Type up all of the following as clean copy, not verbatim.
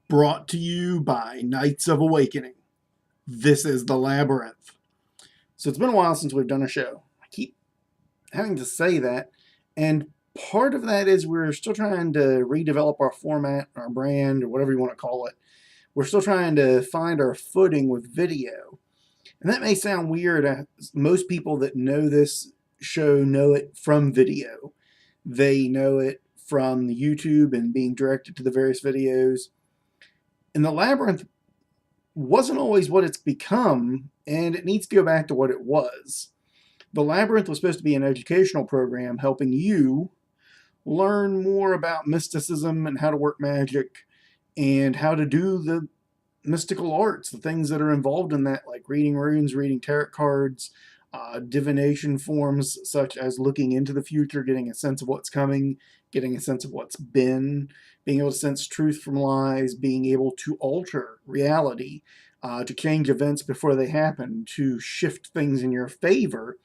Brought to you by Knights of Awakening. This is the Labyrinth. So it's been a while since we've done a show. I keep having to say that, and part of that is we're still trying to redevelop our format, our brand, or whatever you want to call it. We're still trying to find our footing with video. And that may sound weird. Most people that know this show know it from video. They know it from the YouTube and being directed to the various videos. And the Labyrinth wasn't always what it's become, and it needs to go back to what it was. The Labyrinth was supposed to be an educational program helping you learn more about mysticism and how to work magic and how to do the mystical arts, the things that are involved in that, like reading runes, reading tarot cards, divination forms such as looking into the future, getting a sense of what's coming, getting a sense of what's been, being able to sense truth from lies, being able to alter reality, to change events before they happen, to shift things in your favor,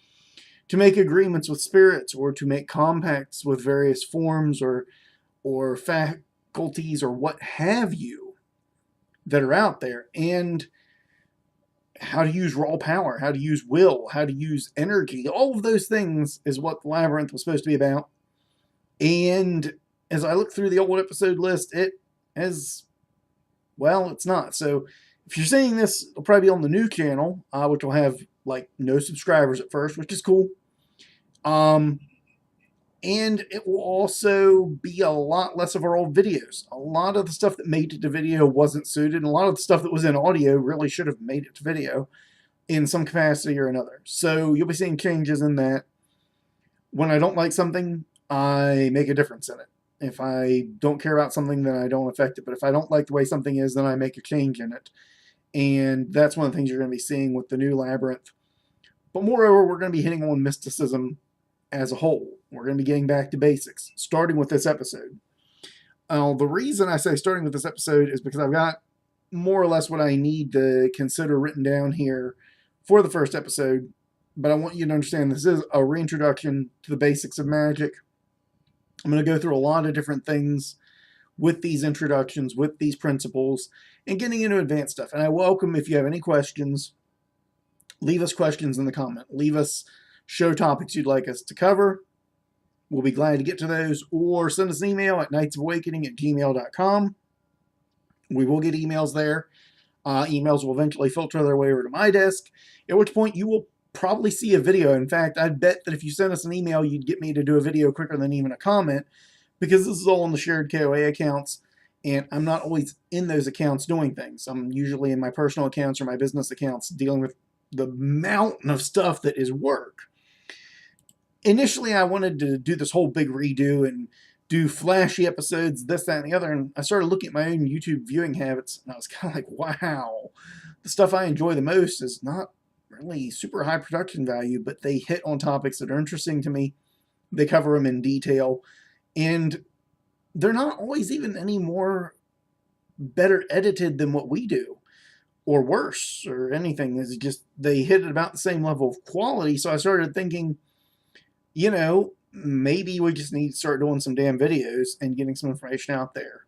to make agreements with spirits, or to make compacts with various forms or faculties or what have you that are out there, and how to use raw power, how to use will, how to use energy. All of those things is what the Labyrinth was supposed to be about. And as I look through the old episode list, it has, well, it's not. So if you're seeing this, it'll probably be on the new channel, which will have like no subscribers at first, which is cool. And it will also be a lot less of our old videos. A lot of the stuff that made it to video wasn't suited, and a lot of the stuff that was in audio really should have made it to video in some capacity or another. So you'll be seeing changes in that. When I don't like something, I make a difference in it. If I don't care about something, then I don't affect it. But if I don't like the way something is, then I make a change in it. And that's one of the things you're going to be seeing with the new Labyrinth. But moreover, we're going to be hitting on mysticism as a whole. We're going to be getting back to basics, starting with this episode. The reason I say starting with this episode is because I've got more or less what I need to consider written down here for the first episode, but I want you to understand this is a reintroduction to the basics of magic. I'm going to go through a lot of different things with these introductions, with these principles, and getting into advanced stuff. And I welcome, if you have any questions, leave us questions in the comment. Leave us show topics you'd like us to cover. We'll be glad to get to those, or send us an email at knightsofawakening@gmail.com. We will get emails there. Emails will eventually filter their way over to my desk, at which point you will probably see a video. In fact, I bet that if you send us an email, you'd get me to do a video quicker than even a comment, because this is all on the shared KOA accounts, and I'm not always in those accounts doing things. I'm usually in my personal accounts or my business accounts dealing with the mountain of stuff that is work. Initially, I wanted to do this whole big redo and do flashy episodes, this, that, and the other, and I started looking at my own YouTube viewing habits, and I was kind of like, wow, the stuff I enjoy the most is not really super high production value, but they hit on topics that are interesting to me. They cover them in detail, and they're not always even any more better edited than what we do, or worse, or anything. It's just they hit at about the same level of quality. So I started thinking, you know, maybe we just need to start doing some damn videos and getting some information out there.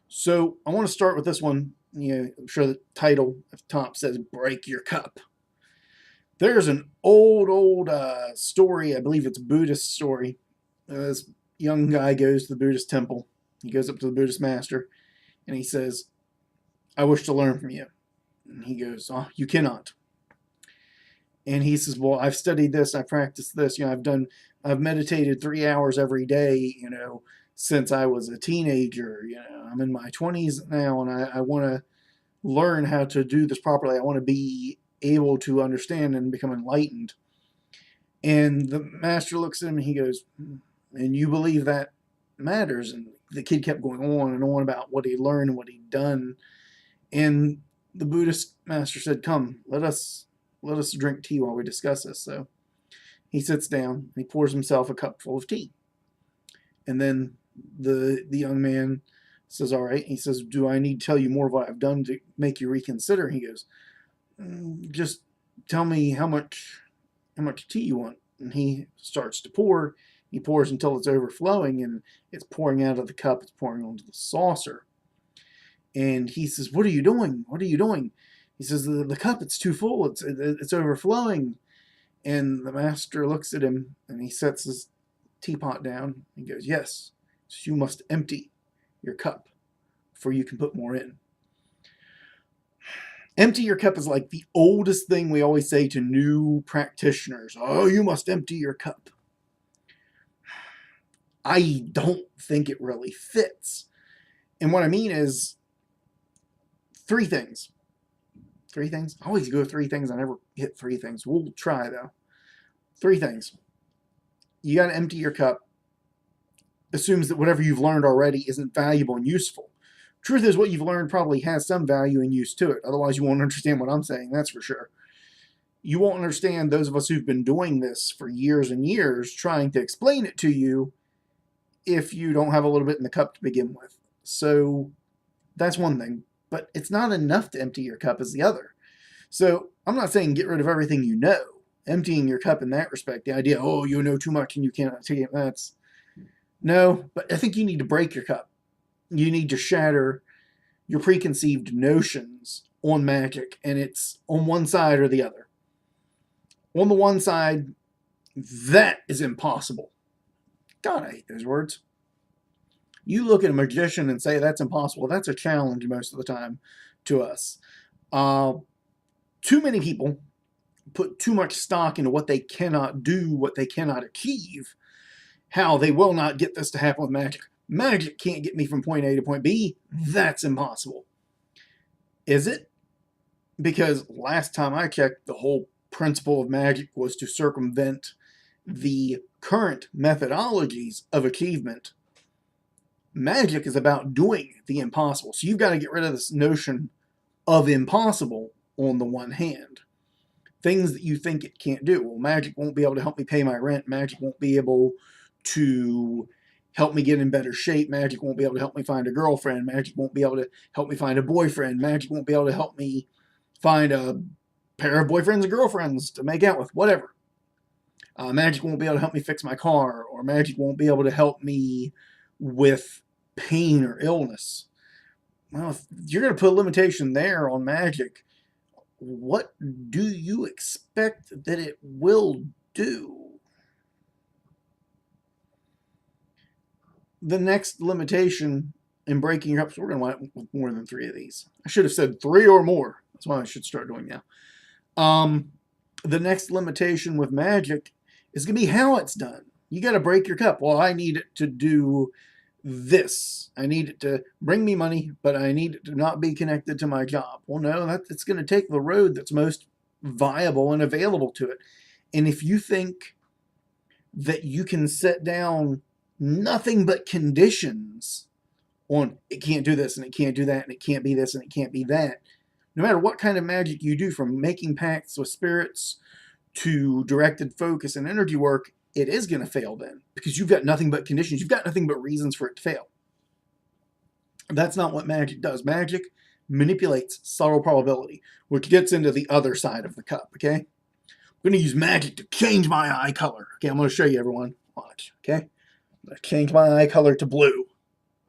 So I want to start with this one. I'm sure the title at the top says Break Your Cup. There's an old story, I believe it's a Buddhist story. This young guy goes to the Buddhist temple. He goes up to the Buddhist master and he says, I wish to learn from you. And he goes, oh, you cannot. And he says, well, I've studied this, I practiced this, I've meditated 3 hours every day, since I was a teenager. I'm in my 20s now, and I want to learn how to do this properly. I want to be able to understand and become enlightened. And the master looks at him and he goes, and you believe that matters? And the kid kept going on and on about what he learned and what he'd done. And the Buddhist master said, come, let us drink tea while we discuss this. So he sits down and he pours himself a cup full of tea. And then the young man says, all right. He says, do I need to tell you more of what I've done to make you reconsider? He goes, just tell me how much tea you want. And he starts to pour. He pours until it's overflowing, and it's pouring out of the cup. It's pouring onto the saucer. And he says, "What are you doing? What are you doing?" He says, the cup, it's too full. It's overflowing." And the master looks at him and he sets his teapot down and goes, "Yes, so you must empty your cup before you can put more in." Empty your cup is like the oldest thing we always say to new practitioners. "Oh, you must empty your cup." I don't think it really fits. And what I mean is three things. Three things? I always go three things. I never hit three things. We'll try, though. Three things. You got to empty your cup. Assumes that whatever you've learned already isn't valuable and useful. Truth is, what you've learned probably has some value and use to it. Otherwise, you won't understand what I'm saying, that's for sure. You won't understand, those of us who've been doing this for years and years, trying to explain it to you, if you don't have a little bit in the cup to begin with. So that's one thing. But it's not enough to empty your cup is the other. So I'm not saying get rid of everything you know. Emptying your cup in that respect, the idea, "Oh, you know too much and you cannot take it," that's... No, but I think you need to break your cup. You need to shatter your preconceived notions on magic, and it's on one side or the other. On the one side, that is impossible. God, I hate those words. You look at a magician and say that's impossible. That's a challenge most of the time to us. Too many people put too much stock into what they cannot do, what they cannot achieve, how they will not get this to happen with magic. Magic can't get me from point A to point B. That's impossible. Is it? Because last time I checked, the whole principle of magic was to circumvent the current methodologies of achievement. Magic is about doing the impossible. So you've got to get rid of this notion of impossible on the one hand. Things that you think it can't do. Well, magic won't be able to help me pay my rent. Magic won't be able to help me get in better shape. Magic won't be able to help me find a girlfriend. Magic won't be able to help me find a boyfriend. Magic won't be able to help me find a pair of boyfriends and girlfriends to make out with, whatever. Magic won't be able to help me fix my car, or magic won't be able to help me with pain or illness. Well, if you're going to put a limitation there on magic, what do you expect that it will do? The next limitation in breaking your cup, so we're going to want with more than three of these. I should have said three or more. That's what I should start doing now. The next limitation with magic is going to be how it's done. You got to break your cup. Well, I need it to do this. I need it to bring me money, but I need it to not be connected to my job. Well, no, it's going to take the road that's most viable and available to it. And if you think that you can set down nothing but conditions on it can't do this and it can't do that and it can't be this and it can't be that, no matter what kind of magic you do, from making pacts with spirits to directed focus and energy work, it is going to fail then, because you've got nothing but conditions. You've got nothing but reasons for it to fail. That's not what magic does. Magic manipulates subtle probability, which gets into the other side of the cup, okay? I'm going to use magic to change my eye color. Okay, I'm going to show you, everyone. Watch, okay? I'm going to change my eye color to blue.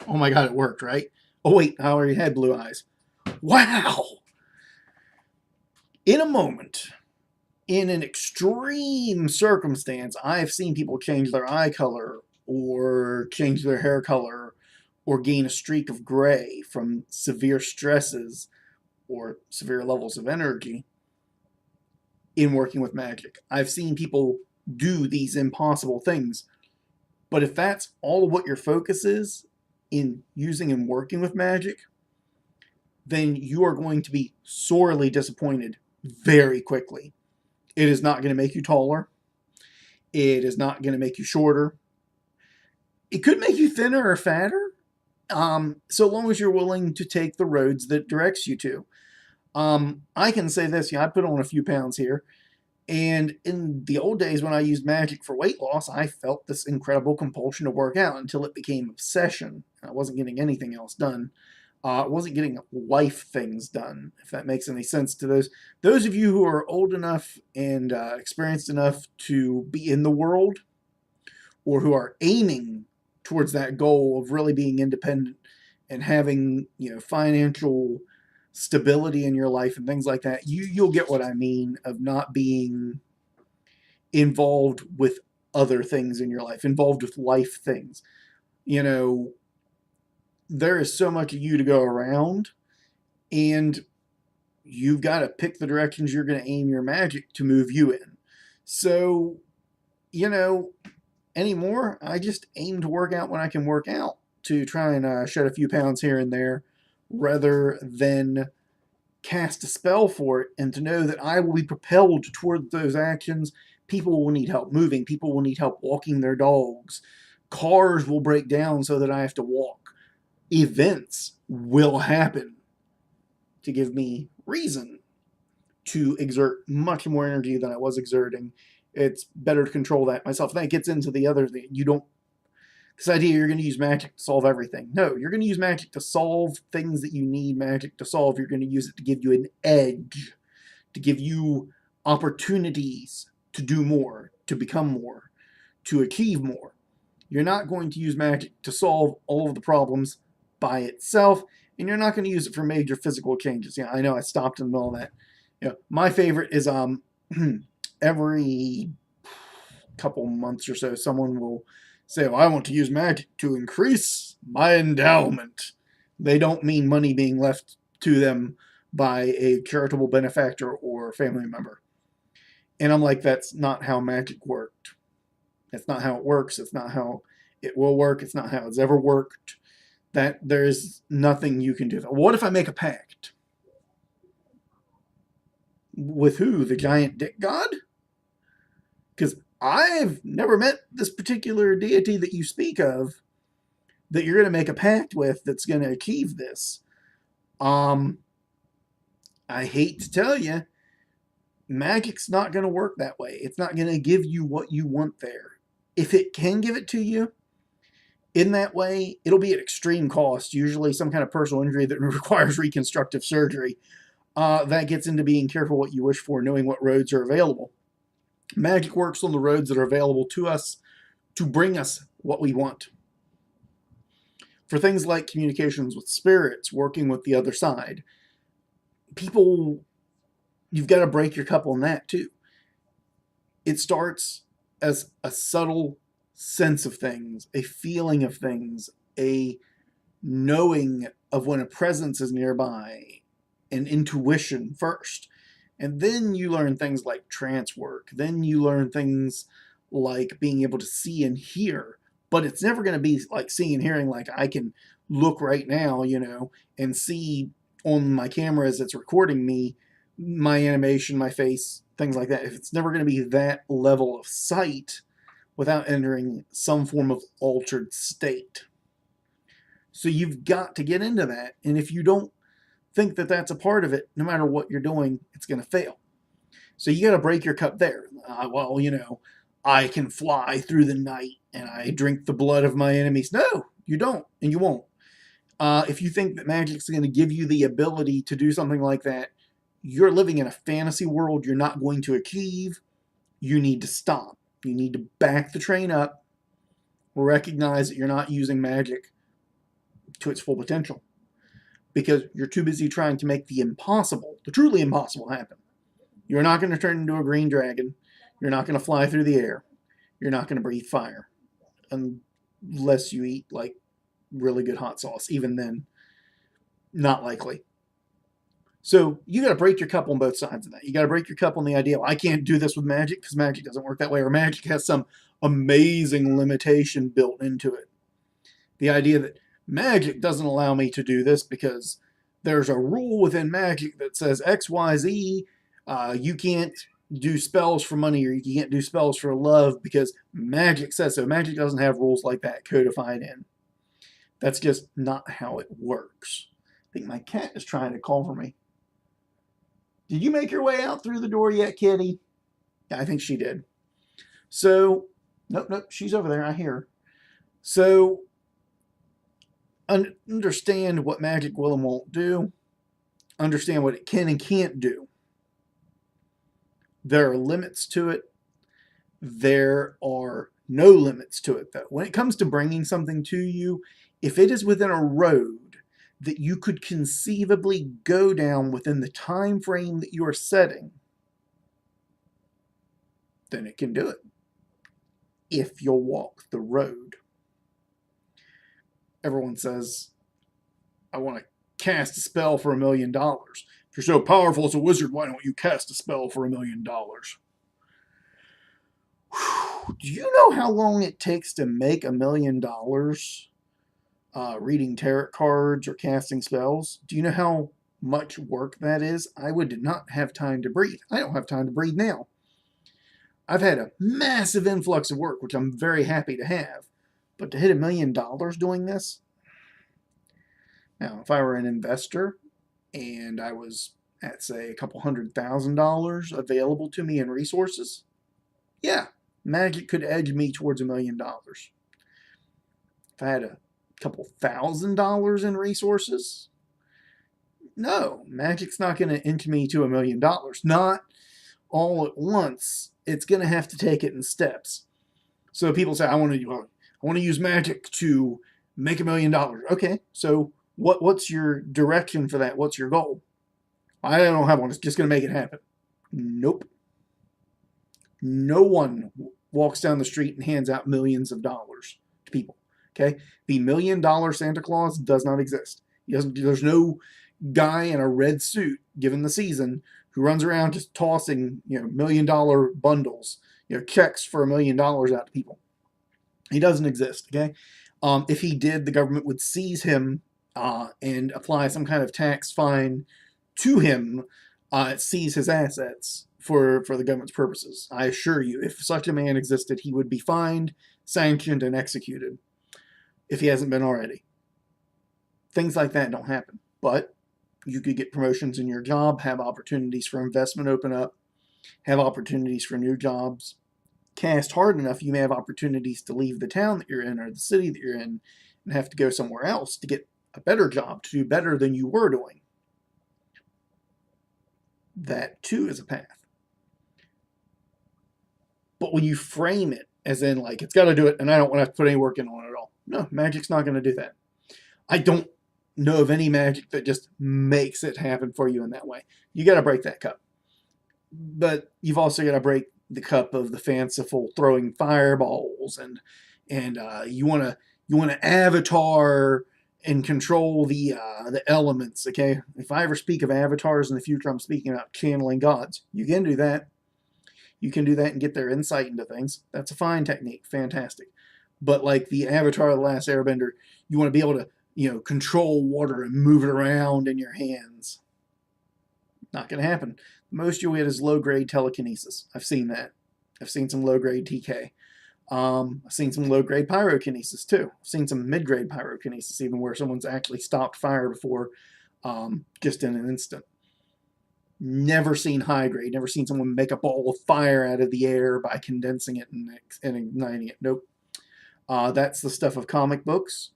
Oh my God, it worked, right? Oh wait, I already had blue eyes. Wow! In a moment, in an extreme circumstance, I've seen people change their eye color or change their hair color or gain a streak of gray from severe stresses or severe levels of energy in working with magic. I've seen people do these impossible things. But if that's all of what your focus is in using and working with magic, then you are going to be sorely disappointed very quickly. It is not going to make you taller. It is not going to make you shorter. It could make you thinner or fatter, so long as you're willing to take the roads that directs you to. I can say this, I put on a few pounds here, and in the old days when I used magic for weight loss, I felt this incredible compulsion to work out until it became obsession. I wasn't getting anything else done. I wasn't getting life things done, if that makes any sense to those of you who are old enough and experienced enough to be in the world, or who are aiming towards that goal of really being independent and having, financial stability in your life and things like that, you'll get what I mean of not being involved with other things in your life, involved with life things. You know, there is so much of you to go around, and you've got to pick the directions you're going to aim your magic to move you in. So, you know, anymore, I just aim to work out when I can work out, to try and shed a few pounds here and there, rather than cast a spell for it, and to know that I will be propelled toward those actions. People will need help moving. People will need help walking their dogs. Cars will break down so that I have to walk. Events will happen to give me reason to exert much more energy than I was exerting. It's better to control that myself. That gets into the other thing. This idea you're going to use magic to solve everything. No, you're going to use magic to solve things that you need magic to solve. You're going to use it to give you an edge, to give you opportunities to do more, to become more, to achieve more. You're not going to use magic to solve all of the problems by itself, and you're not going to use it for major physical changes. I know I stopped in the middle of that. My favorite is every couple months or so, someone will say, I want to use magic to increase my endowment. They don't mean money being left to them by a charitable benefactor or family member. And I'm like, that's not how magic worked. That's not how it works. It's not how it will work. It's not how it's ever worked. That there's nothing you can do. What if I make a pact? With who? The giant dick god? Because I've never met this particular deity that you speak of that you're going to make a pact with that's going to achieve this. I hate to tell you, magic's not going to work that way. It's not going to give you what you want there. If it can give it to you in that way, it'll be at extreme cost, usually some kind of personal injury that requires reconstructive surgery. That gets into being careful what you wish for, knowing what roads are available. Magic works on the roads that are available to us to bring us what we want. For things like communications with spirits, working with the other side, you've got to break your cup on that too. It starts as a subtle sense of things, a feeling of things, a knowing of when a presence is nearby, an intuition first. And then you learn things like trance work. Then you learn things like being able to see and hear. But it's never going to be like seeing and hearing like I can look right now, and see on my camera as it's recording me, my animation, my face, things like that. If it's never going to be that level of sight without entering some form of altered state. So you've got to get into that. And if you don't think that that's a part of it, no matter what you're doing, it's going to fail. So you got to break your cup there. I can fly through the night and I drink the blood of my enemies. No, you don't, and you won't. If you think that magic's going to give you the ability to do something like that, you're living in a fantasy world you're not going to achieve. You need to stop. You need to back the train up, recognize that you're not using magic to its full potential, because you're too busy trying to make the impossible, the truly impossible, happen. You're not going to turn into a green dragon. You're not going to fly through the air. You're not going to breathe fire. Unless you eat, like, really good hot sauce. Even then, not likely. So you got to break your cup on both sides of that. You got to break your cup on the idea, I can't do this with magic because magic doesn't work that way, or magic has some amazing limitation built into it. The idea that magic doesn't allow me to do this because there's a rule within magic that says X, Y, Z. You can't do spells for money, or you can't do spells for love because magic says so. Magic doesn't have rules like that codified in. That's just not how it works. I think my cat is trying to call for me. Did you make your way out through the door yet, kitty? Yeah, I think she did. So, nope, she's over there. I hear her. So, understand what magic will and won't do. Understand what it can and can't do. There are limits to it. There are no limits to it, though. When it comes to bringing something to you, if it is within a road that you could conceivably go down within the time frame that you are setting, then it can do it. If you'll walk the road. Everyone says, I want to cast a spell for $1 million. If you're so powerful as a wizard, why don't you cast a spell for $1 million? Do you know how long it takes to make $1 million reading tarot cards or casting spells? Do you know how much work that is? I would not have time to breathe. I don't have time to breathe now. I've had a massive influx of work, which I'm very happy to have. But to hit $1 million doing this? Now, if I were an investor and I was at, say, a couple $100,000 available to me in resources, yeah, Magick could edge me towards $1 million. If I had a couple $1,000 in resources, no, Magick's not going to inch me to $1 million. Not all at once. It's going to have to take it in steps. So people say, I want to use Magick to make $1 million. Okay, so what's your direction for that? What's your goal? I don't have one. It's just going to make it happen. Nope. No one walks down the street and hands out millions of dollars to people. Okay, the $1 million Santa Claus does not exist. There's no guy in a red suit, given the season, who runs around just tossing $1 million bundles, checks for $1 million out to people. He doesn't exist. Okay, if he did, the government would seize him and apply some kind of tax fine to him, seize his assets for the government's purposes. I assure you, if such a man existed, he would be fined, sanctioned, and executed, if he hasn't been already. Things like that don't happen. But you could get promotions in your job, have opportunities for investment open up, have opportunities for new jobs. Cast hard enough, you may have opportunities to leave the town that you're in or the city that you're in and have to go somewhere else to get a better job, to do better than you were doing. That too is a path. But when you frame it as in, like, it's got to do it and I don't want to have to put any work in on it at all. No, Magick's not going to do that. I don't know of any magic that just makes it happen for you in that way. You got to break that cup. But you've also got to break the cup of the fanciful throwing fireballs, and you want to avatar and control the elements. Okay, if I ever speak of avatars in the future, I'm speaking about channeling gods. You can do that. You can do that and get their insight into things. That's a fine technique, fantastic. But like the Avatar of the Last Airbender, you want to be able to control water and move it around in your hands. Not going to happen. The most you'll get is low-grade telekinesis. I've seen that. I've seen some low-grade TK. I've seen some low-grade pyrokinesis too. I've seen some mid-grade pyrokinesis, even where someone's actually stopped fire before, just in an instant. Never seen high-grade. Never seen someone make a ball of fire out of the air by condensing it and igniting it. Nope. That's the stuff of comic books.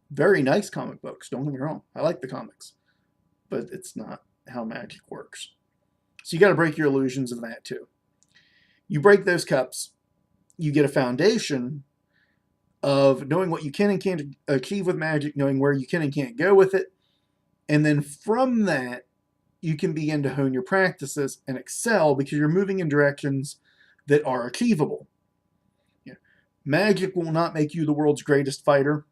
Very nice comic books, don't get me wrong. I like the comics. But it's not how magic works. So you got to break your illusions of that too. You break those cups, you get a foundation of knowing what you can and can't achieve with magic, knowing where you can and can't go with it, and then from that, you can begin to hone your practices and excel because you're moving in directions that are achievable. Magic will not make you the world's greatest fighter,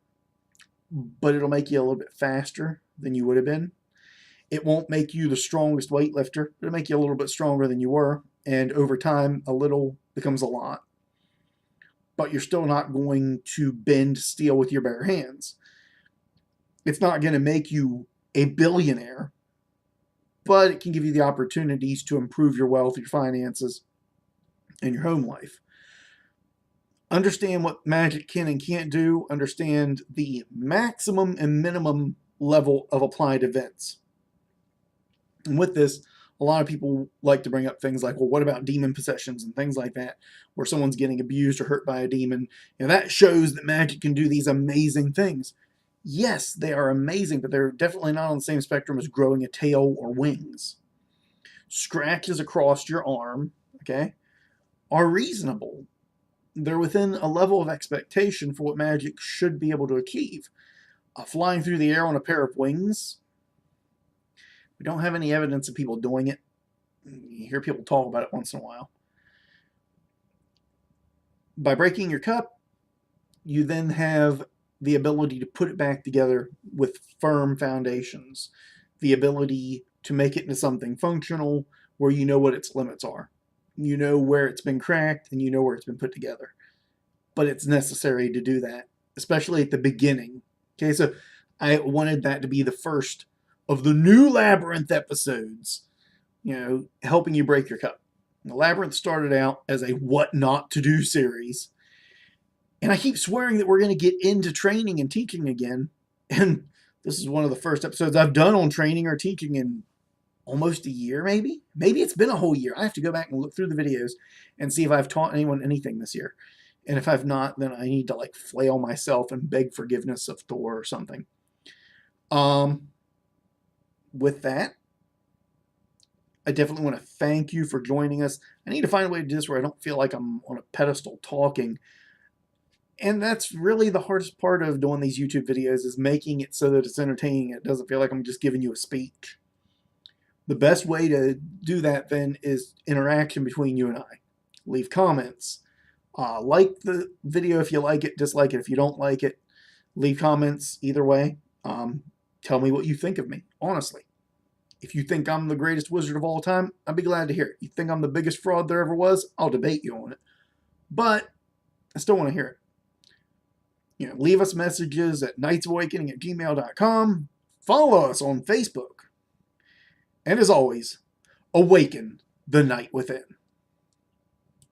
but it'll make you a little bit faster than you would have been. It won't make you the strongest weightlifter. It'll make you a little bit stronger than you were. And over time, a little becomes a lot. But you're still not going to bend steel with your bare hands. It's not going to make you a billionaire, but it can give you the opportunities to improve your wealth, your finances, and your home life. Understand what magic can and can't do. Understand the maximum and minimum level of applied events. And with this, a lot of people like to bring up things like, well, what about demon possessions and things like that, where someone's getting abused or hurt by a demon? That shows that magic can do these amazing things. Yes, they are amazing, but they're definitely not on the same spectrum as growing a tail or wings. Scratches across your arm, okay, are reasonable. They're within a level of expectation for what magic should be able to achieve. flying through the air on a pair of wings. We don't have any evidence of people doing it. You hear people talk about it once in a while. By breaking your cup, you then have the ability to put it back together with firm foundations, the ability to make it into something functional where you know what its limits are. You know where it's been cracked and you know where it's been put together. But it's necessary to do that, especially at the beginning. Okay, so I wanted that to be the first of the new Labyrinth episodes, helping you break your cup. The Labyrinth started out as a what not to do series. And I keep swearing that we're going to get into training and teaching again. And this is one of the first episodes I've done on training or teaching in almost a year, maybe. Maybe it's been a whole year. I have to go back and look through the videos and see if I've taught anyone anything this year. And if I've not, then I need to flail myself and beg forgiveness of Thor or something. With that, I definitely want to thank you for joining us. I need to find a way to do this where I don't feel like I'm on a pedestal talking. And that's really the hardest part of doing these YouTube videos, is making it so that it's entertaining. It doesn't feel like I'm just giving you a speech. The best way to do that then is interaction between you and I. Leave comments. Like the video if you like it, dislike it if you don't like it. Leave comments either way. Tell me what you think of me, honestly. If you think I'm the greatest wizard of all time, I'd be glad to hear it. You think I'm the biggest fraud there ever was, I'll debate you on it. But I still want to hear it. Leave us messages at knightsawakening@gmail.com. Follow us on Facebook. And as always, awaken the night within.